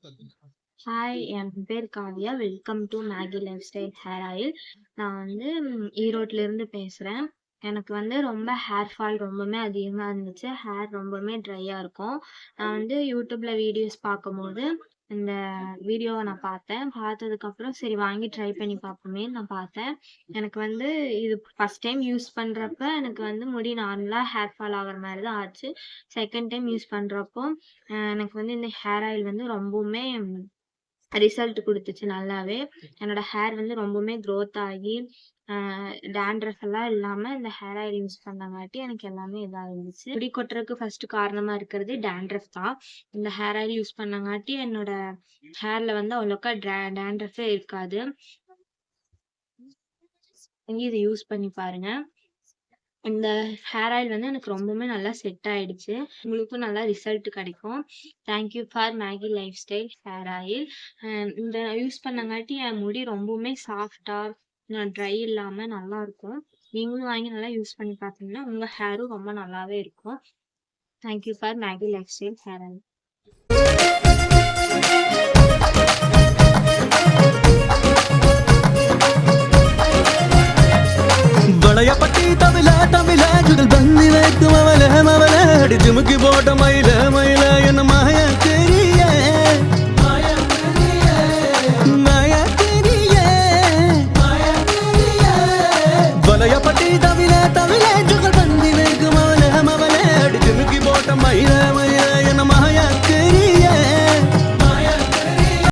Hi, என் பேர் Kavya. Welcome to Maggi life style hair oil. நான் வந்து ஈரோட்ல இருந்து பேசுறேன். எனக்கு வந்து ரொம்ப ஹேர் ஃபால் ரொம்பவுமே அதிகமா இருந்துச்சு. ஹேர் ரொம்பவுமே ட்ரையா இருக்கும். நான் வந்து யூடியூப்ல வீடியோஸ் பார்க்கும்போது இந்த வீடியோவை நான் பார்த்தேன். பார்த்ததுக்கப்புறம் சரி வாங்கி ட்ரை பண்ணி பார்ப்போமேன்னு நான் பார்த்தேன். எனக்கு வந்து இது ஃபர்ஸ்ட் டைம் யூஸ் பண்றப்ப எனக்கு வந்து முடி நார்மலா ஹேர் ஃபால் ஆகுற மாதிரி தான் ஆச்சு. செகண்ட் டைம் யூஸ் பண்றப்போ எனக்கு வந்து இந்த ஹேர் ஆயில் வந்து ரொம்பவுமே ரிசல்ட் குடுத்துச்சு நல்லாவே. என்னோட ஹேர் வந்து ரொம்பவுமே க்ரோத் ஆகி, டாண்ட்ரஃப் எல்லாம் இல்லாம இந்த ஹேர் ஆயில் யூஸ் பண்ணங்காட்டி எனக்கு எல்லாமே இதா இருந்துச்சு. முடி கொட்டுறதுக்கு ஃபர்ஸ்ட் காரணமா இருக்கிறது டாண்ட்ரஃப் தான். இந்த ஹேர் ஆயில் யூஸ் பண்ணங்காட்டி என்னோட ஹேர்ல வந்து அவ்வளோக்கா டாண்ட்ரஃபே இருக்காது. நீங்க இதை யூஸ் பண்ணி பாருங்க. இந்த ஹேர் ஆயில் வந்து எனக்கு ரொம்பவுமே நல்லா செட் ஆயிடுச்சு. உங்களுக்கும் நல்லா ரிசல்ட் கிடைக்கும். Thank you for Maggi life style hair oil. இந்த யூஸ் பண்ணங்காட்டி என் முடி ரொம்பவுமே சாஃப்டா ட்ரை இல்லாம நல்லா இருக்கும். நீங்களும் வாங்கி நல்லா யூஸ் பண்ணி பார்த்தீங்கன்னா உங்க ஹேரும் ரொம்ப நல்லாவே இருக்கும். Thank you for Maggi life style hair oil. Valayapatti